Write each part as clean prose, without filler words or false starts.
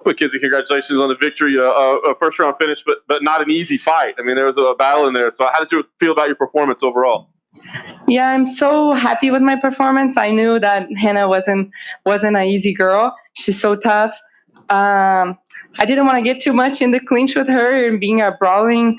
Mackenzie, congratulations on the victory. A first round finish, but not an easy fight. I mean, there was a battle in there. So how did you feel about your performance overall? Yeah, I'm so happy with my performance. I knew that Hannah wasn't an easy girl. She's so tough. I didn't want to get too much in the clinch with her and being a brawling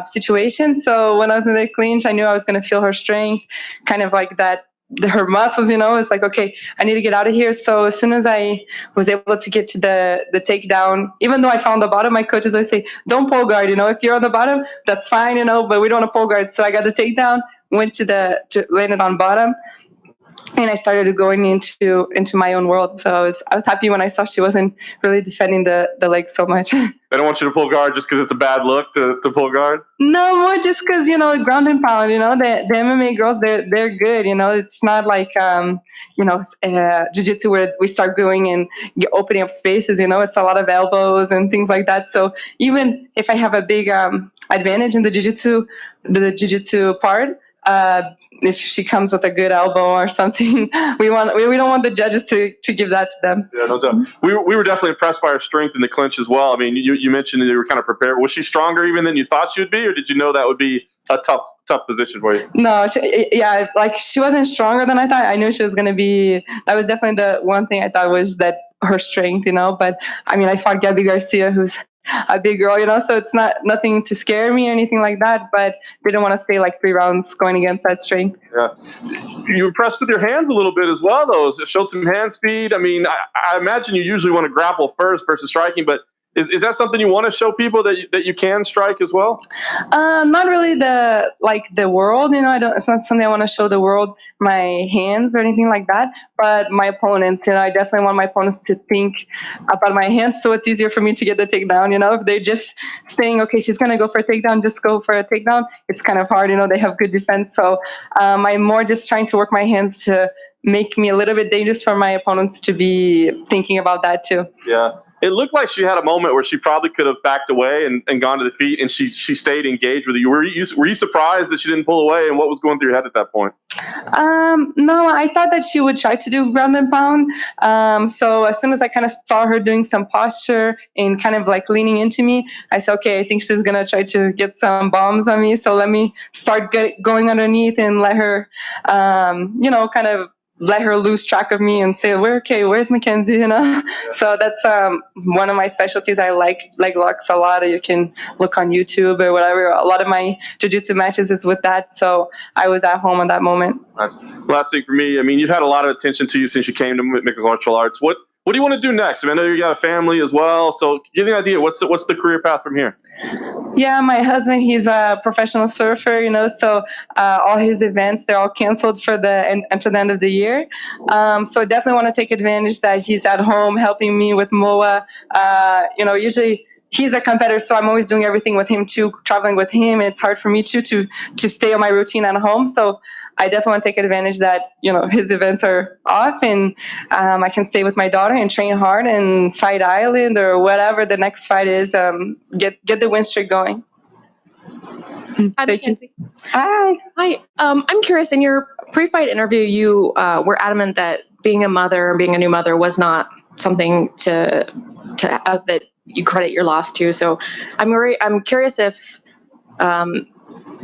situation. So when I was in the clinch, I knew I was going to feel her strength, kind of like that. Her muscles, it's like, okay, I need to get out of here. So as soon as I was able to get to the takedown, even though I found the bottom, my coaches always say, don't pole guard, if you're on the bottom, that's fine, but we don't want to pole guard. So I got the takedown, went to landed on bottom, and I started going into my own world. So I was happy when I saw she wasn't really defending the leg so much. They don't want you to pull guard just because it's a bad look to pull guard? No, more just because, ground and pound, the MMA girls, they're good, It's not like, jiu-jitsu where we start going and opening up spaces, It's a lot of elbows and things like that. So even if I have a big advantage in the jiu-jitsu part, if she comes with a good elbow or something, we don't want the judges to give that to them. Yeah, no doubt. We were definitely impressed by her strength in the clinch as well. I mean, you mentioned that you were kind of prepared. Was she stronger even than you thought she would be, or did you know that would be a tough position for you? No, she wasn't stronger than I thought. I knew she was going to be. That was definitely the one thing I thought was that her strength, But I mean, I fought Gabby Garcia, who's a big girl, so it's nothing to scare me or anything like that, but didn't want to stay like 3 rounds going against that strength. Yeah. You impressed with your hands a little bit as well, though. It showed some hand speed. I mean, I imagine you usually want to grapple first versus striking, but is that something you want to show people that you can strike as well? Not really the world, it's not something I want to show the world, my hands or anything like that, but my opponents, I definitely want my opponents to think about my hands so it's easier for me to get the takedown, if they're just saying, okay, she's going to go for a takedown, just go for a takedown, it's kind of hard, they have good defense. So I'm more just trying to work my hands to make me a little bit dangerous for my opponents to be thinking about that too. Yeah. It looked like she had a moment where she probably could have backed away and gone to the feet, and she stayed engaged with you. Were you surprised that she didn't pull away, and what was going through your head at that point? No, I thought that she would try to do ground and pound. So as soon as I kind of saw her doing some posture and kind of like leaning into me, I said, okay, I think she's going to try to get some bombs on me. So let me start going underneath and let her, kind of let her lose track of me and say, where's Mackenzie, Yeah. So that's one of my specialties. I like leg locks a lot. You can look on YouTube or whatever. A lot of my jiu-jitsu matches is with that. So I was at home at that moment. Nice. Last thing for me, I mean, you've had a lot of attention to you since you came to mixed martial arts. What do you want to do next? I mean, I know you got a family as well. So give me an idea. What's the career path from here? Yeah, my husband, he's a professional surfer, so all his events, they're all canceled until the end of the year. So I definitely want to take advantage that he's at home helping me with MOA. Usually he's a competitor, so I'm always doing everything with him too, traveling with him, and it's hard for me to stay on my routine at home. So I definitely want to take advantage that, his events are off and I can stay with my daughter and train hard and fight Island or whatever the next fight is, get the win streak going. Hi, Mackenzie. Hi. Hi. I'm curious, in your pre-fight interview, you were adamant that being a mother, being a new mother was not something that you credit your loss to. So I'm curious if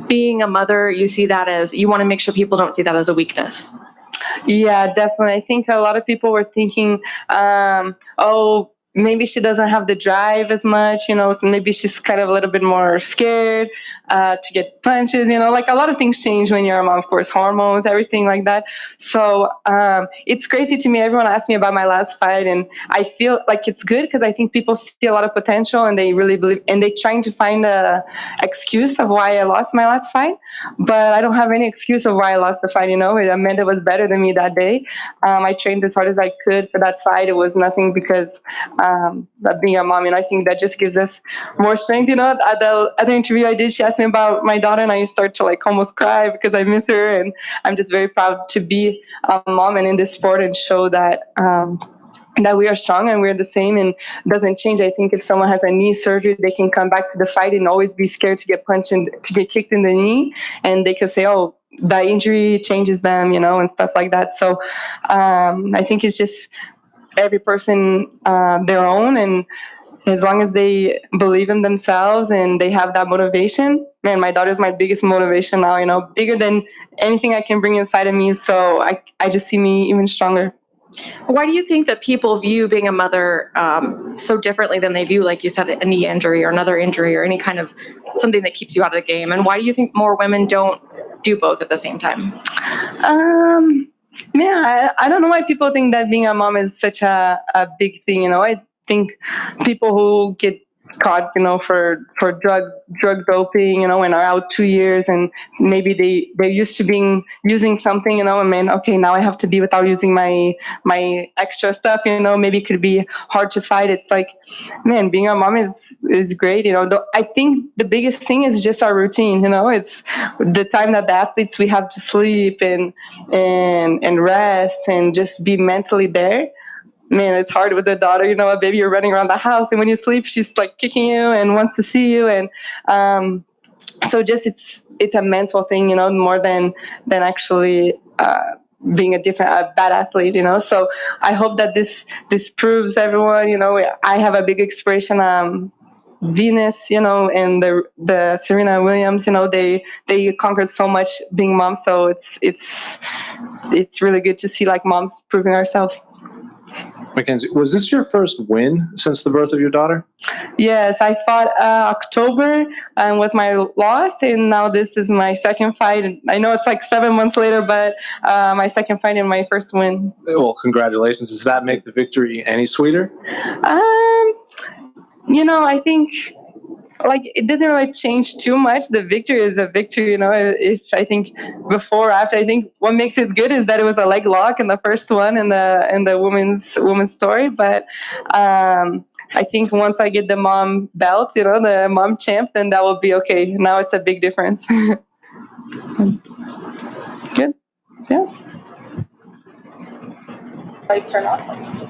being a mother, you see that as, you want to make sure people don't see that as a weakness. Yeah, definitely. I think a lot of people were thinking, maybe she doesn't have the drive as much, so maybe she's kind of a little bit more scared to get punches, like a lot of things change when you're a mom, of course, hormones, everything like that. So it's crazy to me. Everyone asks me about my last fight, and I feel like it's good because I think people see a lot of potential and they really believe, and they're trying to find a excuse of why I lost my last fight. But I don't have any excuse of why I lost the fight, Amanda was better than me that day. I trained as hard as I could for that fight. It was nothing because that being a mom, I think that just gives us more strength. At the other interview I did, she asked me about my daughter, and I start to almost cry because I miss her, and I'm just very proud to be a mom and in this sport and show that that we are strong and we're the same and doesn't change. I think if someone has a knee surgery, they can come back to the fight and always be scared to get punched and to get kicked in the knee, and they can say, oh, the injury changes them, and stuff like that. So I think it's just every person their own, and as long as they believe in themselves and they have that motivation. Man, my daughter's my biggest motivation now, bigger than anything I can bring inside of me. So I just see me even stronger. Why do you think that people view being a mother so differently than they view, like you said, a knee injury or another injury or any kind of something that keeps you out of the game? And why do you think more women don't do both at the same time? I don't know why people think that being a mom is such a big thing. I think people who get caught, for drug doping, and are out 2 years, and maybe they're used to using something, and then, okay, now I have to be without using my extra stuff, maybe it could be hard to fight. It's like, man, being a mom is great, I think the biggest thing is just our routine, it's the time that the athletes, we have to sleep and rest and just be mentally there. Man, it's hard with a daughter, a baby, you're running around the house, and when you sleep, she's like kicking you and wants to see you. And so just it's a mental thing, more than actually being a bad athlete, So I hope that this proves everyone, I have a big inspiration, Venus, and the Serena Williams, they conquered so much being moms. So it's really good to see like moms proving ourselves. Mackenzie, was this your first win since the birth of your daughter? Yes, I fought October and was my loss, and now this is my second fight. I know it's like 7 months later, but my second fight and my first win. Well, congratulations. Does that make the victory any sweeter? I think it doesn't really change too much. The victory is a victory, if I think before or after, I think what makes it good is that it was a leg lock in the first one in the women's story. But I think once I get the mom belt, the mom champ, then that will be okay. Now it's a big difference. Good. Yeah. Turn off.